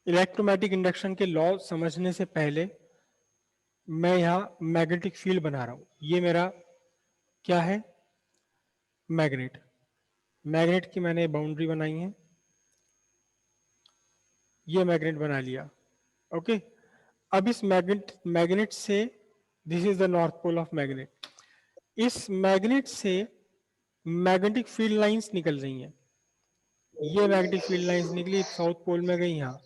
Electromagnetic induction के law समझने से पहले मैं यहाँ मैग्नेटिक फील्ड बना रहा हूँ। ये मेरा क्या है? मैग्नेट। मैग्नेट की मैंने बाउंड्री बनाई है, ये मैग्नेट बना लिया। ओके, अब इस मैग्नेट मैग्नेट से, this is the north pole of magnet, इस मैग्नेट से मैग्नेटिक फील्ड लाइंस निकल रही हैं। ये मैग्नेटिक फील्ड लाइंस निकली, साउथ पोल में गई यहाँ।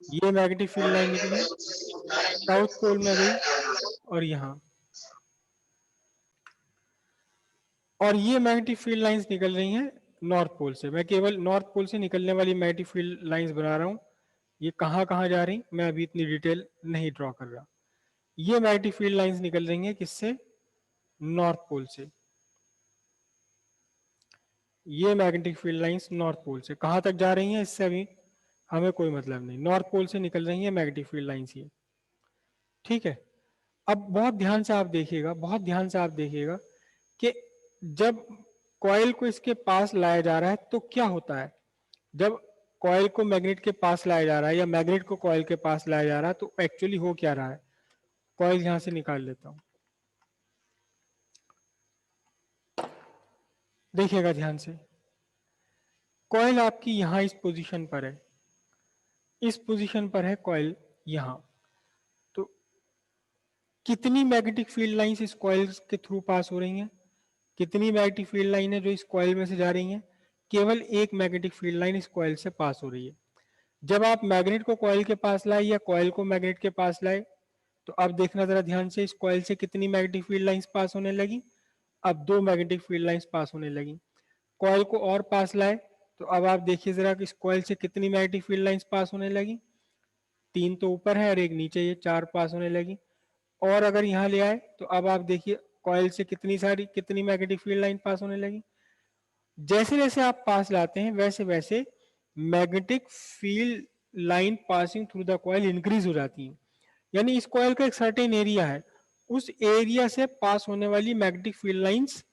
ये मैग्नेटिक फील्ड लाइन निकली, साउथ पोल में गई और यहाँ। और ये मैग्नेटिक फील्ड लाइंस निकल रही हैं नॉर्थ पोल से। मैं केवल नॉर्थ पोल से निकलने वाली मैग्नेटिक फील्ड लाइंस बना रहा हूँ। ये कहाँ कहाँ जा रही मैं अभी इतनी डिटेल नहीं ड्रॉ कर रहा। ये मैग्नेटिक फील्ड लाइंस निकल रही हैं किससे? नॉर्थ पोल से। ये magnetic field lines north pole से कहाँ तक जा रही हैं इससे अभी हमें कोई मतलब नहीं। नॉर्थ पोल से निकल रही हैं मैग्नेटिक फील्ड लाइंस ये। ठीक है, अब बहुत ध्यान से आप देखिएगा, बहुत ध्यान से आप देखिएगा कि जब कॉइल को इसके पास लाया जा रहा है तो क्या होता है। जब कॉइल को मैग्नेट के पास लाया जा रहा है या मैग्नेट को कॉइल के पास लाया जा रहा है तो एक्चुअली हो क्या रहा है। कॉइल यहां से निकाल लेता हूं, देखिएगा ध्यान से। कॉइल आपकी यहां इस पोजीशन पर है, इस पोजीशन पर है कॉइल यहां। तो कितनी मैग्नेटिक फील्ड लाइंस इस कॉइल के थ्रू पास हो रही हैं? कितनी मैग्नेटिक फील्ड लाइन है जो इस कॉइल में से जा रही हैं? केवल एक मैग्नेटिक फील्ड लाइन इस कॉइल से पास हो रही है। जब आप मैग्नेट को कॉइल के पास लाए या कॉइल को मैग्नेट के पास लाए तो अब देखना जरा ध्यान से, इस कॉइल से कितनी मैग्नेटिक फील्ड लाइंस पास होने लगी? अब दो मैग्नेटिक फील्ड लाइंस पास होने लगी। कॉइल को और पास लाए तो अब आप देखिए जरा कि इस कॉइल से कितनी मैग्नेटिक फील्ड लाइंस पास होने लगी? तीन तो ऊपर है और एक नीचे, ये चार पास होने लगी। और अगर यहाँ ले आए तो अब आप देखिए कॉइल से कितनी मैग्नेटिक फील्ड लाइन पास होने लगी। जैसे जैसे आप पास लाते हैं वैसे वैसे magnetic field line passing through the coil increase हो जाती है। यानी इस कॉइल का एक सर्टेन एरिया है, उस एरिया से पास होने वाली मैग्नेटिक फील्ड लाइंस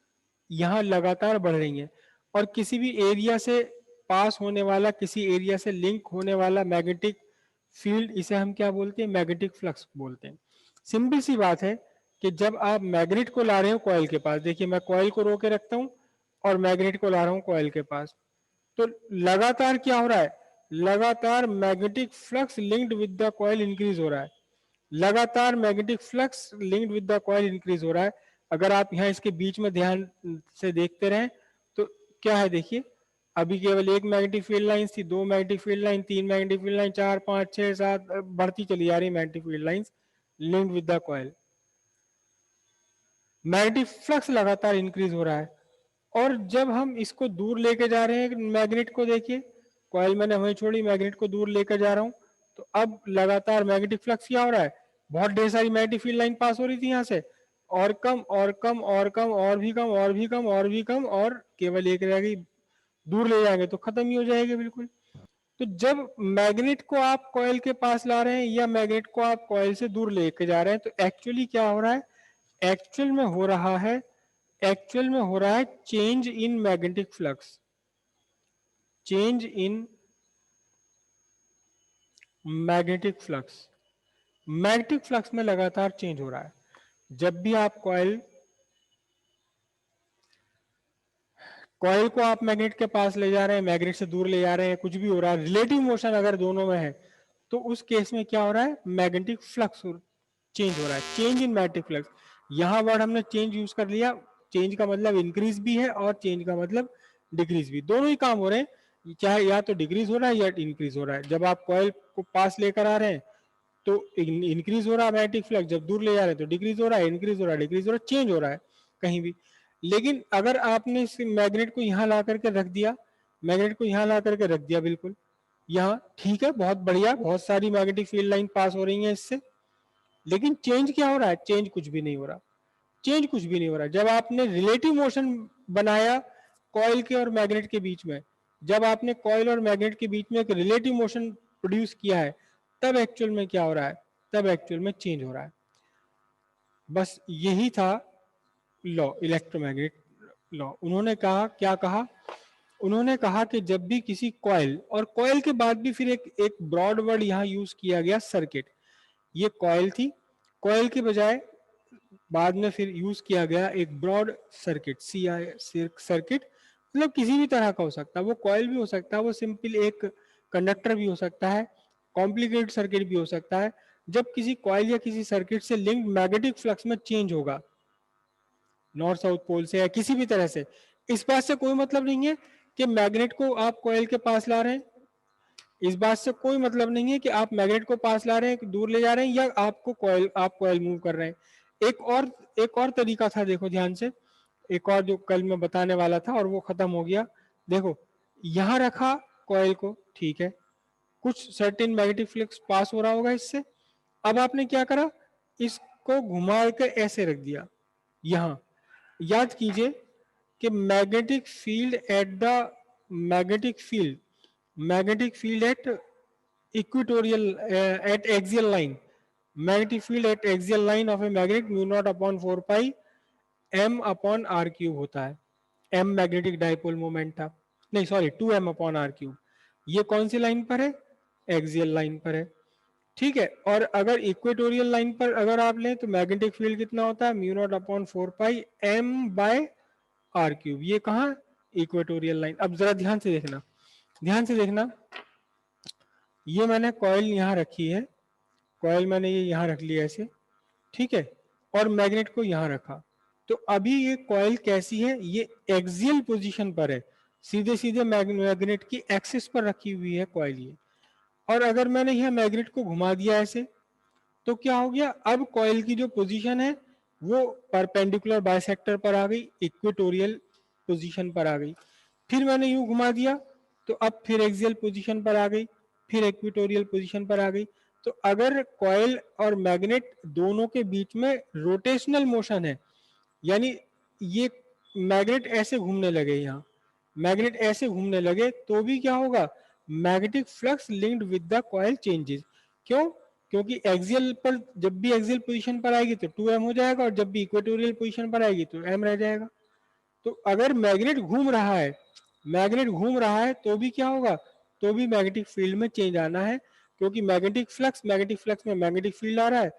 यहाँ लगातार बढ़ रही हैं। और किसी भी एरिया से पास होने वाला, किसी एरिया से लिंक होने वाला मैग्नेटिक फील्ड, इसे हम क्या बोलते हैं? मैग्नेटिक फ्लक्स बोलते हैं। सिंपल सी बात है कि जब आप मैग्नेट को ला रहे हो कॉइल के पास, देखिए मैं कॉइल को रोके रखता हूं और मैग्नेट को ला रहा हूं कॉइल के पास, तो लगातार क्या हो रहा है? लगातार magnetic flux linked with the coil increase हो रहा है। लगातार magnetic flux linked with the coil increase हो रहा है। अगर आप यहाँ इसके बीच में ध्यान से देखते रहें तो क्या है, देखिए अभी केवल एक मैग्नेटिक फील्ड लाइन थी, दो मैग्नेटिक फील्ड लाइन, तीन मैग्नेटिक फील्ड लाइन, चार पांच छह सात, बढ़ती चली जा रही magnetic field lines linked with the coil. Magnetic flux लगातार इंक्रीज हो रहा है। और जब हम इसको दूर लेके जा रहे हैं मैग्नेट को, देखिए कॉइल मैंने वहीं छोड़ी, मैग्नेट को दूर लेकर जा रहा हूं तो अब लगातार मैग्नेटिक फ्लक्स क्या हो रहा है? बहुत ढेर सारी मैग्नेटिक फील्ड लाइन पास हो रही थी यहां से, और कम और कम और कम और भी कम और भी कम और भी कम, और केवल एक रह गई, दूर ले जाएंगे तो खत्म ही हो जाएगी बिल्कुल। तो जब मैग्नेट को आप कॉइल के पास ला रहे हैं या मैग्नेट को आप कॉइल से दूर लेके जा रहे हैं तो एक्चुअली क्या हो रहा है? एक्चुअल में हो रहा है, एक्चुअल में हो रहा है change in magnetic flux, change in magnetic flux. Magnetic flux में लगातार चेंज हो रहा है। जब भी आप कॉइल को आप मैग्नेट के पास ले जा रहे हैं, मैग्नेट से दूर ले जा रहे हैं, कुछ भी हो रहा है, रिलेटिव मोशन अगर दोनों में है तो उस केस में क्या हो रहा है? मैग्नेटिक फ्लक्स चेंज हो रहा है, चेंज इन मैग्नेटिक फ्लक्स। यहां वर्ड हमने चेंज यूज कर लिया। चेंज का मतलब इंक्रीज भी है और चेंज का मतलब डिक्रीज भी, दोनों ही काम हो रहे हैं, चाहे या तो डिक्रीज हो रहा है या इंक्रीज हो रहा है। जब आप कॉइल को पास लेकर आ रहे हैं तो इंक्रीज हो रहा है मैग्नेटिक फ्लक्स, जब दूर ले जा रहे हैं तो डिक्रीज हो रहा है, इंक्रीज हो रहा है, डिक्रीज हो रहा है, चेंज हो रहा है कहीं भी। लेकिन अगर आपने इस मैग्नेट को यहां ला करके रख दिया, मैग्नेट को यहां ला करके रख दिया बिल्कुल यहाँ, ठीक है, बहुत बढ़िया, बहुत सारी मैग्नेटिक फील्ड लाइन पास हो रही है इससे, लेकिन चेंज क्या हो रहा है? चेंज कुछ भी नहीं हो रहा, चेंज कुछ भी नहीं हो रहा। जब आपने रिलेटिव मोशन बनाया कॉइल के और मैग्नेट के बीच में, जब आपने कॉइल और मैग्नेट के बीच में एक रिलेटिव मोशन प्रोड्यूस किया है, तब एक्चुअल में क्या हो रहा है? तब एक्चुअल में चेंज हो रहा है। बस यही था लॉ, इलेक्ट्रोमैग्नेट लॉ। उन्होंने कहा, क्या कहा उन्होंने कहा कि जब भी किसी कॉइल, और कॉइल के बाद भी फिर एक ब्रॉड वर्ड यहाँ यूज किया गया, सर्किट। ये कॉइल थी, कॉइल के बजाय बाद में फिर यूज किया गया एक ब्रॉड सर्किट, सर्किट, मतलब किसी भी तरह का हो सकता है, वो कॉइल भी हो सकता है, वो सिंपल एक कंडक्टर भी हो सकता है, कॉम्प्लिकेटेड सर्किट भी हो सकता है। जब किसी कॉइल या किसी सर्किट से लिंक मैग्नेटिक फ्लक्स में चेंज होगा, नॉर्थ साउथ पोल से या किसी भी तरह से, इस बात से कोई मतलब नहीं है कि मैग्नेट को आप कॉइल के पास ला रहे हैं, इस बात से कोई मतलब नहीं है कि आप मैग्नेट को पास ला रहे हैं, दूर ले जा रहे हैं, या आप कॉइल मूव कर रहे हैं। एक और तरीका था, देखो ध्यान से, एक और जो कल मैं बताने वाला था और वो खत्म हो गया। देखो यहां रखा कॉइल को, ठीक है, कुछ सर्टेन मैग्नेटिक फ्लक्स पास हो रहा होगा इससे। अब आपने क्या करा, इसको घुमा कर ऐसे रख दिया यहां। याद कीजिए कि magnetic field magnetic field at equatorial at axial line, magnetic field at axial line of a magnet mu naught upon 4 pi m upon r cube होता है। m मैग्नेटिक डाइपोल मोमेंट था, नहीं sorry 2m upon r cube. ये कौन सी line पर है, axial line पर है, ठीक है। और अगर इक्वेटोरियल लाइन पर अगर आप लें तो मैग्नेटिक फील्ड कितना होता है, mu naught upon 4 pi m by r cube. ये कहाँ, इक्वेटोरियल लाइन। अब जरा ध्यान से देखना, ध्यान से देखना, ये मैंने कॉइल यहाँ रखी है, कॉइल मैंने ये यहाँ रख लिया ऐसे, ठीक है, और मैग्नेट को यहाँ रखा। तो अभी ये कॉइल कैसी है, ये एक्सियल पोजीशन पर है, सीधे सीधे मैग्नेट की एक्सिस पर रखी हुई है कॉइल ये। और अगर मैंने यहाँ मैग्नेट को घुमा दिया ऐसे, तो क्या हो गया, अब कॉइल की जो पोजीशन है वो परपेंडिकुलर बाइसेक्टर पर आ गई, इक्वेटोरियल पोजीशन पर आ गई। फिर मैंने यूं घुमा दिया तो अब फिर एक्सियल पोजीशन पर आ गई, फिर इक्वेटोरियल पोजीशन पर आ गई। तो अगर कॉइल और मैग्नेट दोनों के बीच में रोटेशनल मोशन है, यानी ये मैग्नेट ऐसे घूमने लगे, यहाँ मैग्नेट ऐसे घूमने लगे, तो भी क्या होगा, magnetic flux linked with the coil changes. क्यों, क्योंकि एक्सियल पर, जब भी एक्सियल पोजीशन पर आएगी तो 2m हो जाएगा, और जब भी इक्वेटोरियल पोजीशन पर आएगी तो m रह जाएगा। तो अगर मैग्नेट घूम रहा है तो भी क्या होगा, तो भी मैग्नेटिक फील्ड में चेंज आना है, क्योंकि मैग्नेटिक फ्लक्स में मैग्नेटिक फील्ड आ रहा है।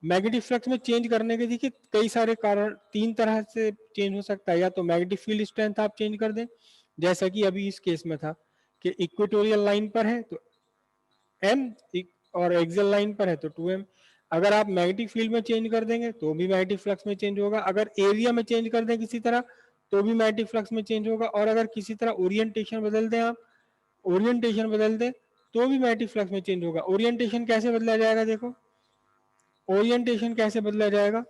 मैग्नेटिक फ्लक्स में चेंज करने के देखिए कई सारे कारण, तीन तरह से चेंज हो सकता है, या तो मैग्नेटिक फील्ड स्ट्रेंथ आप चेंज कर दें, जैसा कि अभी इस केस में था कि इक्वेटोरियल लाइन पर है तो m, और एक्सियल लाइन पर है तो 2m। अगर आप मैग्नेटिक फील्ड में चेंज कर देंगे तो भी मैग्नेटिक फ्लक्स में चेंज होगा, अगर एरिया में चेंज कर दें किसी तरह तो भी मैग्नेटिक फ्लक्स में चेंज होगा, और अगर किसी तरह ओरिएंटेशन बदल दें आप, ओरिएंटेशन बदल दें तो भी मैग्नेटिक फ्लक्स में चेंज होगा। ओरिएंटेशन कैसे बदला जाएगा, देखो ओरिएंटेशन कैसे बदला जाएगा,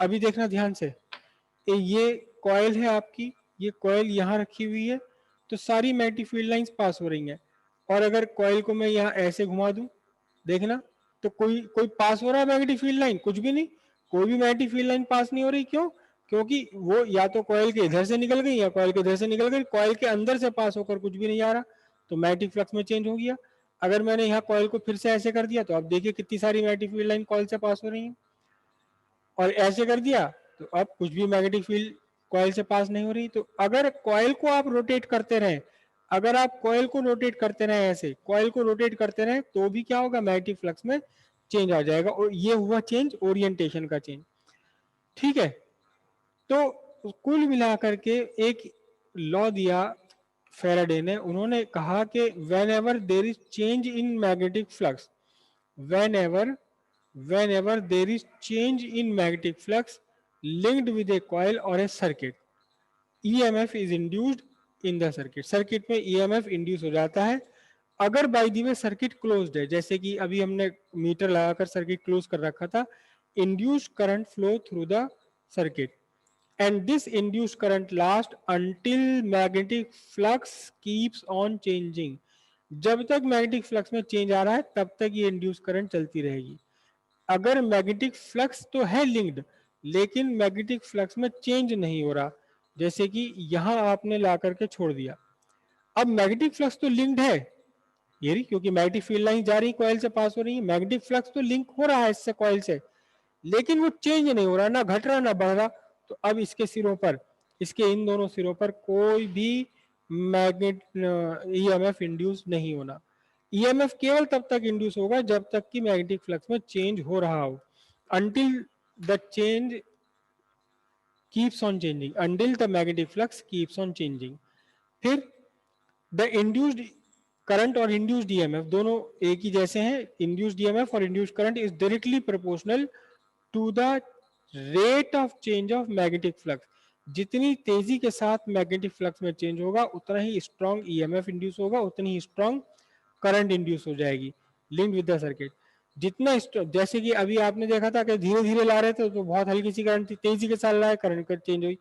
अभी देखना ध्यान से। ये कॉइल है आपकी, ये कॉइल यहाँ रखी हुई है, तो सारी मैग्नेटिक फील्ड लाइंस पास हो रही हैं। और अगर कॉइल को मैं यहाँ ऐसे घुमा दूं, देखना, तो कोई कोई पास हो रहा है मैग्नेटिक फील्ड लाइन, कुछ भी नहीं, कोई भी मैग्नेटिक फील्ड लाइन पास नहीं हो रही। क्यों, क्योंकि वो या तो कॉइल के इधर से निकल गई या कॉइल के इधर से निकल गई, कॉइल के अंदर से पास होकर कुछ भी नहीं आ रहा, तो मैग्नेटिक फ्लक्स में चेंज हो गया। अगर मैंने यहाँ कॉइल को फिर से ऐसे कर दिया तो आप देखिए कितनी सारी मैग्नेटिक फील्ड लाइन कॉइल से पास हो रही है, और ऐसे कर दिया तो अब कुछ भी मैग्नेटिक फील्ड कॉइल से पास नहीं हो रही। तो अगर कॉइल को आप रोटेट करते रहें, अगर आप कॉइल को रोटेट करते रहें, ऐसे कॉइल को रोटेट करते रहें, तो भी क्या होगा, मैग्नेटिक फ्लक्स में चेंज आ जाएगा, और ये हुआ चेंज, ओरिएंटेशन का चेंज, ठीक है। तो कुल मिलाकर के एक लॉ दिया फैराडे ने, उन्होंने कहा कि when ever there is change in magnetic flux, whenever whenever there is change in magnetic flux linked with a coil or a circuit, EMF is induced in the circuit, circuit में EMF induce हो जाता है। अगर by the way circuit closed है, जैसे कि अभी हमने मीटर लगाकर सर्किट क्लोज कर रखा था, induced current flow through the circuit, and this induced current lasts until magnetic flux keeps on changing, जब तक मैग्नेटिक फ्लक्स में चेंज आ रहा है तब तक ये इंड्यूस करंट चलती रहेगी। अगर मैग्नेटिक फ्लक्स तो है लिंक्ड, लेकिन मैग्नेटिक फ्लक्स में चेंज नहीं हो रहा, जैसे कि यहां आपने ला करके छोड़ दिया, अब मैग्नेटिक फ्लक्स तो लिंक्ड है ये, क्योंकि मैग्नेटिक फील्ड लाइन जा रही कॉइल से पास हो रही है, मैग्नेटिक फ्लक्स तो लिंक हो रहा है इससे कॉइल से, लेकिन वो चेंज नहीं हो रहा, ना घट रहा ना बढ़ रहा। तो अब इसके सिरों पर, इसके इन दोनों सिरों पर कोई भी मैग्नेट ईएमएफ इंड्यूस नहीं होना। ईएमएफ केवल तब तक इंड्यूस होगा जब तक कि मैग्नेटिक फ्लक्स में चेंज हो रहा हो, until the change keeps on changing, until the magnetic flux keeps on changing। फिर द इंड्यूस्ड करंट और इंड्यूस्ड ईएमएफ दोनों एक ही जैसे हैं। इंड्यूस्ड ईएमएफ और induced current is directly proportional to the rate of change of magnetic flux. जितनी तेजी के साथ मैग्नेटिक फ्लक्स में चेंज होगा उतना ही स्ट्रॉन्ग ईएमएफ इंड्यूस होगा, उतनी ही स्ट्रॉन्ग करंट इंड्यूस हो जाएगी लिंक विद द सर्किट। जितना जैसे कि अभी आपने देखा था कि धीरे धीरे ला रहे थे तो बहुत हल्की सी करंट थी, तेजी के साथ लाए करंट का चेंज हुई।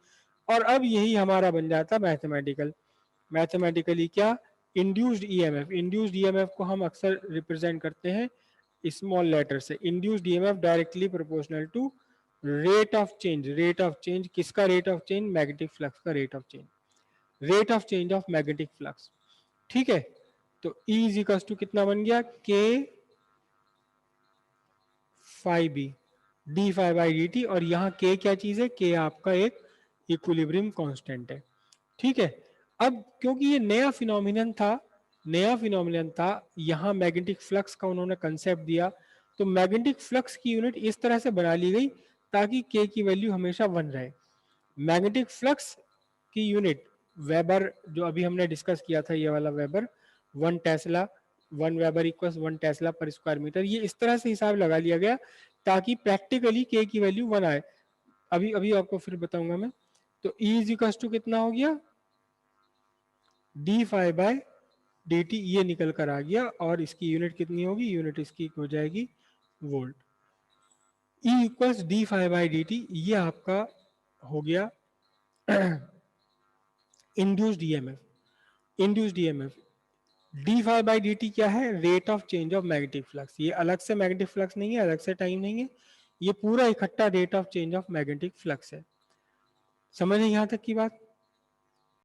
और अब यही हमारा बन जाता मैथमेटिकली क्या, इंड्यूस्ड ईएमएफ। इंड्यूस्ड ईएमएफ को हम अक्सर रिप्रेजेंट करते हैं स्मॉल लेटर से। Induced EMF directly proportional to rate of change. Rate of change किसका rate of change? Magnetic flux का rate of change, rate of change of magnetic flux. ठीक है, तो E इज इक्वल टू कितना बन गया? K phi B d phi by d t. और यहाँ K क्या चीज है? K आपका एक इक्विलिब्रियम कांस्टेंट है। ठीक है, अब क्योंकि ये नया फिनोमिनन था, यहाँ मैग्नेटिक फ्लक्स का उन्होंने कंसेप्ट दिया, तो मैग्नेटिक फ्लक्स की यूनिट इस तरह से बना ली गई ताकि K की वैल्यू हमेशा 1 रहे। मैग्नेटिक फ्लक्स की यूनिट वेबर, जो अभी हमने डिस्कस किया था, ये वाला weber, 1 Tesla, 1 weber equals 1 Tesla पर स्क्वायर मीटर, ये इस तरह से हिसाब लगा लिया गया ताकि प्रैक्टिकली K की वैल्यू 1 आए। अभी अभी आपको फिर बताऊंगा मैं। तो E इज इक्वल टू कितना हो गया? D phi by d t, ये निकल कर आ गया। और इसकी यूनिट कितनी होगी? यूनिट इसकी हो जाएगी volt. E equals d phi by d t, ये आपका हो गया induced EMF. Induced EMF d phi by d t क्या है? Rate of change of magnetic flux. ये अलग से मैग्नेटिक फ्लक्स नहीं है, अलग से टाइम नहीं है, ये पूरा इकट्ठा rate of change of magnetic flux है। समझ नहीं यहां तक की बात?